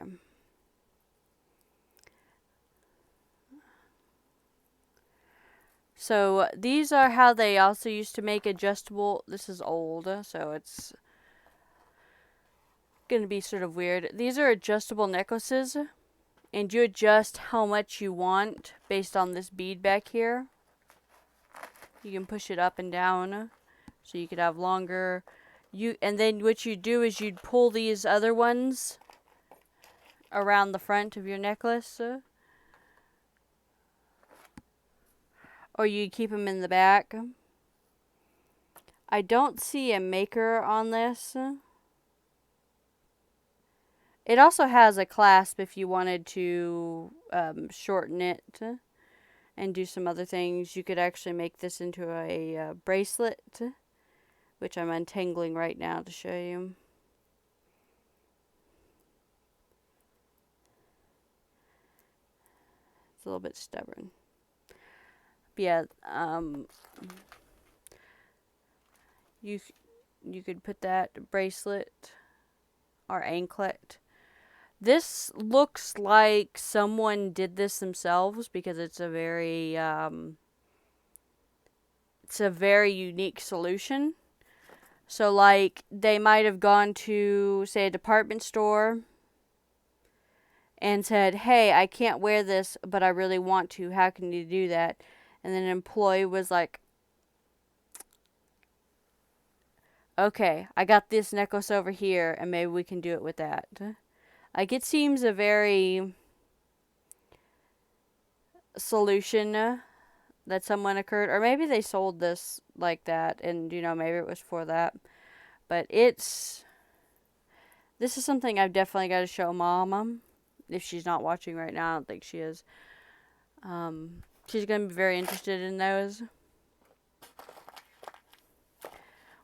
So these are how they also used to make adjustable. This is old, so it's gonna be sort of weird. These are adjustable necklaces, and you adjust how much you want based on this bead back here. You can push it up and down, so you could have longer. And then what you do is you'd pull these other ones around the front of your necklace, or you keep them in the back. I don't see a maker on this. It also has a clasp if you wanted to shorten it. and do some other things. You could actually make this into a bracelet, which I'm untangling right now to show you. It's a little bit stubborn. But yeah, you could put that bracelet or anklet. This looks like someone did this themselves because it's a very unique solution. So like they might have gone to, say, a department store and said, "Hey, I can't wear this, but I really want to. How can you do that?" And then an employee was like, "Okay, I got this necklace over here, and maybe we can do it with that." Like, it seems a very solution that someone occurred, or maybe they sold this like that, and maybe it was for that. But this is something I've definitely got to show Mom. If she's not watching right now, I don't think she is. She's gonna be very interested in those.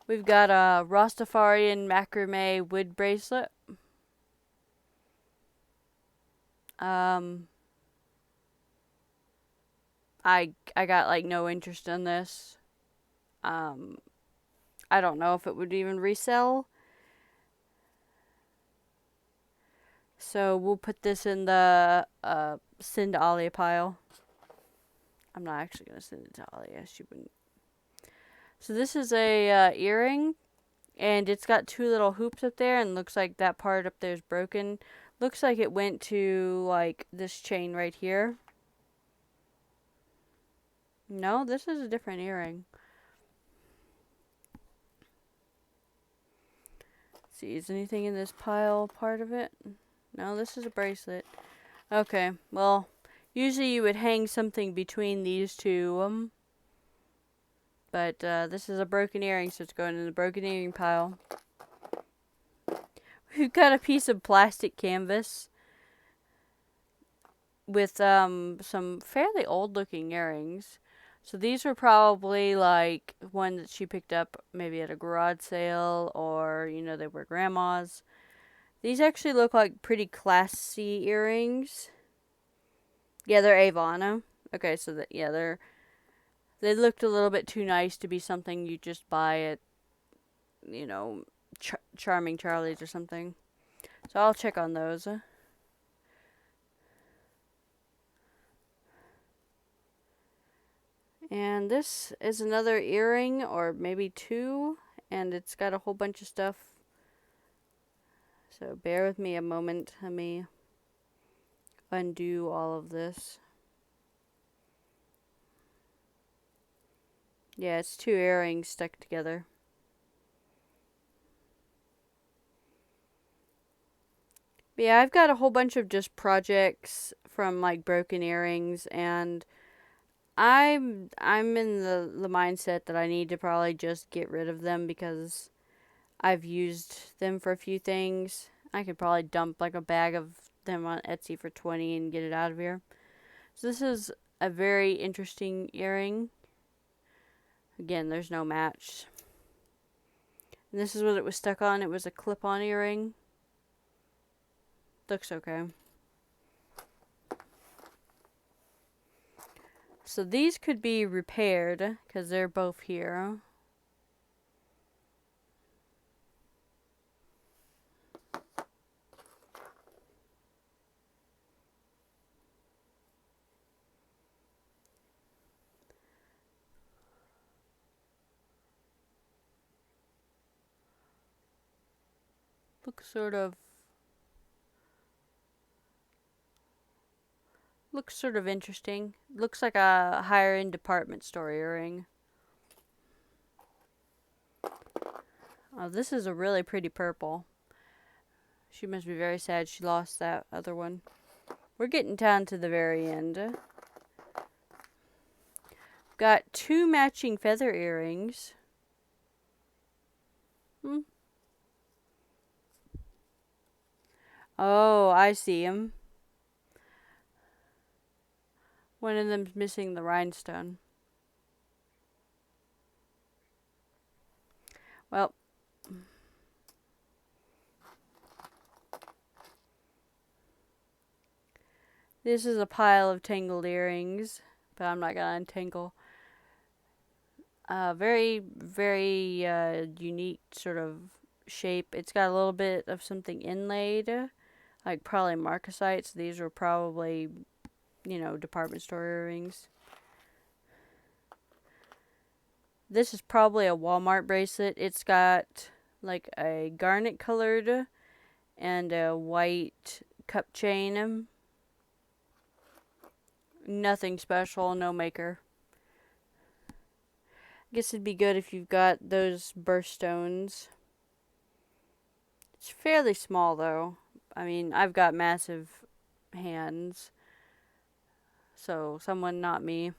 We've got a Rastafarian macrame wood bracelet. I got like no interest in this. I don't know if it would even resell. So we'll put this in the send to Alia pile. I'm not actually gonna send it to Alia. She wouldn't. So this is a earring, and it's got two little hoops up there, and looks like that part up there is broken. Looks like it went to like this chain right here. No, this is a different earring. Let's see, is anything in this pile part of it? No, this is a bracelet. Okay, well, usually you would hang something between these two. But this is a broken earring, so it's going in the broken earring pile. We've got a piece of plastic canvas with some fairly old looking earrings. So these were probably like one that she picked up maybe at a garage sale, or they were grandma's. These actually look like pretty classy earrings. Yeah, they're Avon. Okay, so they looked a little bit too nice to be something you just buy at Charming Charlie's or something. So I'll check on those. And this is another earring, or maybe two, and it's got a whole bunch of stuff. So bear with me a moment. Let me undo all of this. Yeah, it's two earrings stuck together. But yeah, I've got a whole bunch of just projects from like broken earrings, and I'm in the mindset that I need to probably just get rid of them because I've used them for a few things. I could probably dump like a bag of them on Etsy for 20 and get it out of here. So this is a very interesting earring. Again, there's no match. And this is what it was stuck on. It was a clip-on earring. Looks okay. So these could be repaired because they're both here. Looks sort of interesting. Looks like a higher end department store earring. Oh, this is a really pretty purple. She must be very sad she lost that other one. We're getting down to the very end. Got two matching feather earrings. Oh, I see them. One of them's missing the rhinestone. Well, this is a pile of tangled earrings, but I'm not gonna untangle. Very, very unique sort of shape. It's got a little bit of something inlaid, like probably marcasites. These were probably, department store earrings. This is probably a Walmart bracelet. It's got like a garnet colored and a white cup chain. Nothing special, no maker. I guess it'd be good if you've got those birthstones. It's fairly small though. I mean, I've got massive hands. So, someone not me.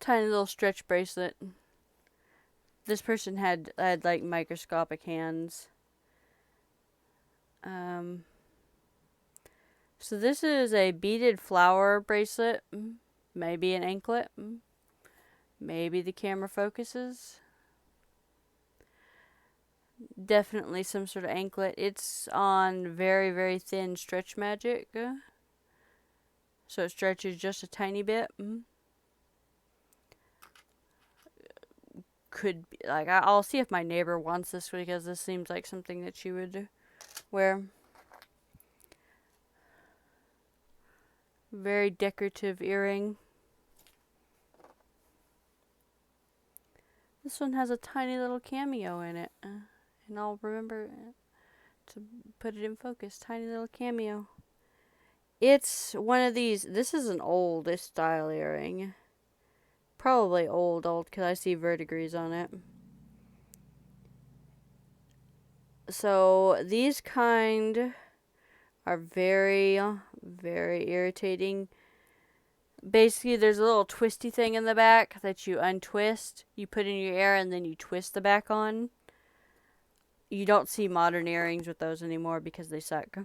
Tiny little stretch bracelet. This person had like microscopic hands. So this is a beaded flower bracelet. Maybe an anklet. Maybe the camera focuses. Definitely some sort of anklet. It's on very, very thin stretch magic. So it stretches just a tiny bit. Could be, like, I'll see if my neighbor wants this because this seems like something that she would wear. Very decorative earring. This one has a tiny little cameo in it. And I'll remember to put it in focus. Tiny little cameo. It's one of these. This is an oldest style earring. Probably old because I see verdigris on it. So these kind are very, very irritating. Basically, there's a little twisty thing in the back that you untwist. You put in your ear and then you twist the back on. You don't see modern earrings with those anymore because they suck.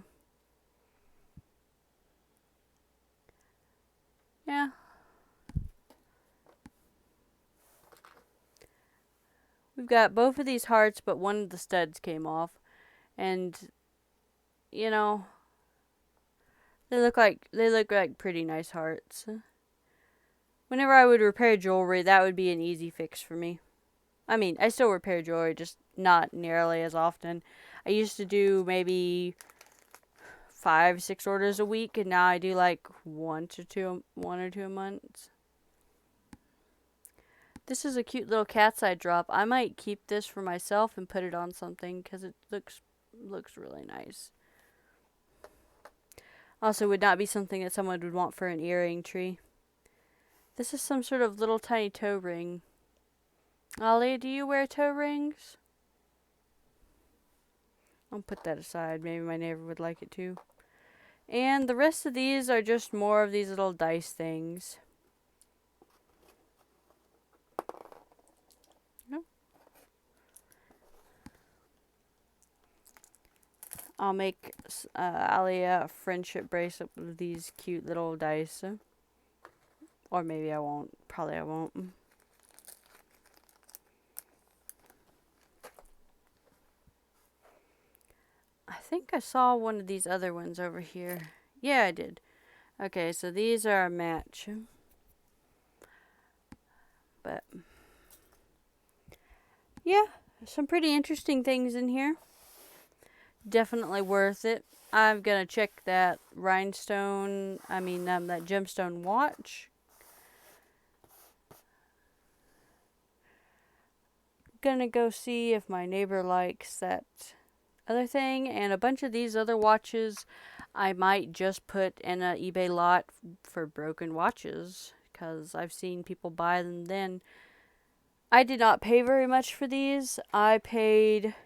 Yeah. We've got both of these hearts, but one of the studs came off. And, they look like pretty nice hearts. Whenever I would repair jewelry, that would be an easy fix for me. I mean, I still repair jewelry, just not nearly as often. I used to do maybe 5-6 orders a week, and now I do like one or two a month. This is a cute little cat's eye drop. I might keep this for myself and put it on something because it looks really nice. Also, would not be something that someone would want for an earring tree. This is some sort of little tiny toe ring. Ollie, do you wear toe rings? I'll put that aside. Maybe my neighbor would like it too. And the rest of these are just more of these little dice things. I'll make Ali a friendship bracelet with these cute little dice. Or maybe I won't. Probably I won't. I think I saw one of these other ones over here. Yeah, I did. Okay, so these are a match. But yeah, some pretty interesting things in here. Definitely worth it. I'm gonna check that that gemstone watch. Gonna go see if my neighbor likes that other thing, and a bunch of these other watches I might just put in an eBay lot for broken watches because I've seen people buy them then. I did not pay very much for these. I paid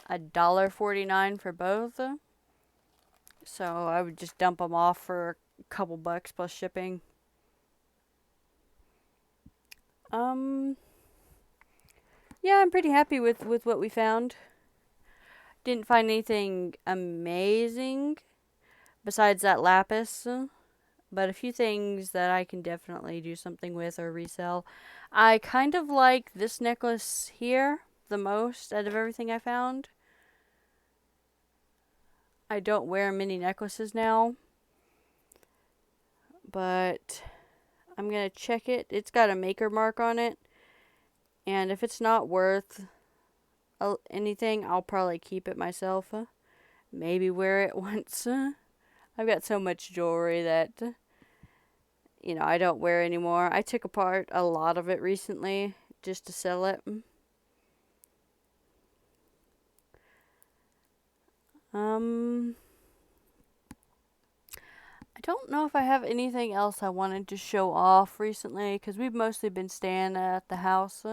$1.49 for both. So I would just dump them off for a couple bucks plus shipping. Yeah, I'm pretty happy with what we found. Didn't find anything amazing, besides that lapis. But a few things that I can definitely do something with or resell. I kind of like this necklace here the most out of everything I found. I don't wear many necklaces now, but I'm going to check it. It's got a maker mark on it, and if it's not worth anything, I'll probably keep it myself. Maybe wear it once. I've got so much jewelry that, you know, I don't wear anymore. I took apart a lot of it recently just to sell it. I don't know if I have anything else I wanted to show off recently, because we've mostly been staying at the house.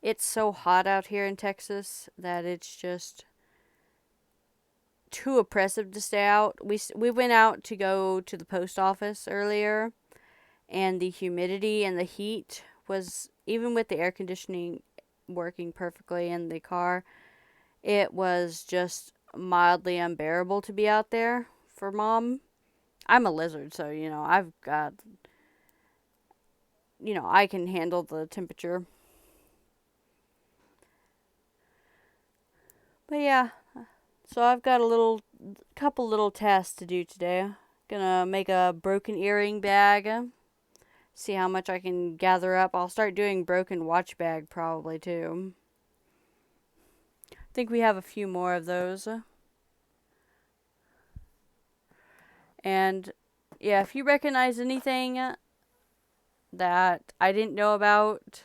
It's so hot out here in Texas that it's just too oppressive to stay out. We went out to go to the post office earlier, and the humidity and the heat was, even with the air conditioning working perfectly in the car, it was just mildly unbearable to be out there for Mom. I'm a lizard, so, you know, I've got, you know, I can handle the temperature. But yeah, so I've got couple little tasks to do today. Gonna make a broken earring bag. See how much I can gather up. I'll start doing broken watch bag probably too. I think we have a few more of those. And yeah, if you recognize anything that I didn't know about,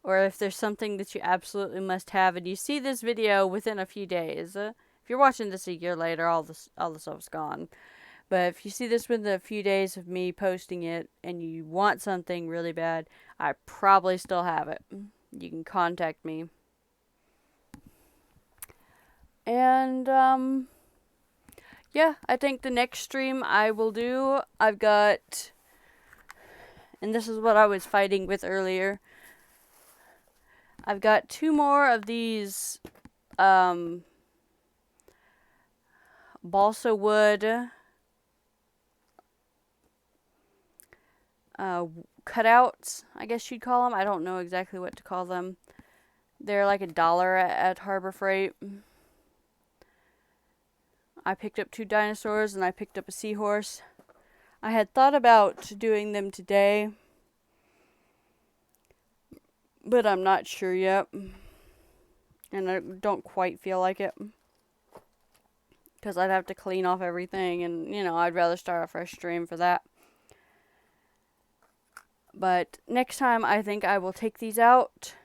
or if there's something that you absolutely must have and you see this video within a few days, if you're watching this a year later, all the stuff's gone. But if you see this within a few days of me posting it and you want something really bad, I probably still have it. You can contact me. And yeah, I think the next stream I will do, I've got, and this is what I was fighting with earlier, I've got 2 more of these balsa wood cutouts, I guess you'd call them. I don't know exactly what to call them. They're like $1 at Harbor Freight. I picked up 2 dinosaurs and I picked up a seahorse. I had thought about doing them today, but I'm not sure yet. And I don't quite feel like it, because I'd have to clean off everything, and, you know, I'd rather start a fresh stream for that. But next time, I think I will take these out.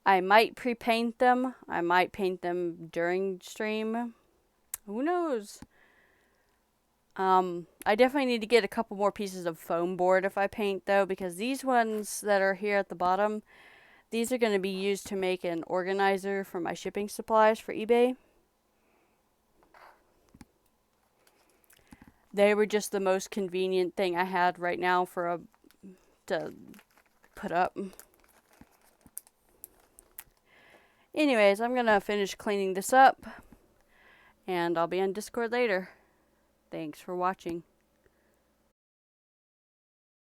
I might pre-paint them. I might paint them during stream. Who knows? I definitely need to get a couple more pieces of foam board if I paint, though, because these ones that are here at the bottom, these are going to be used to make an organizer for my shipping supplies for eBay. They were just the most convenient thing I had right now to put up. Anyways, I'm going to finish cleaning this up, and I'll be on Discord later. Thanks for watching.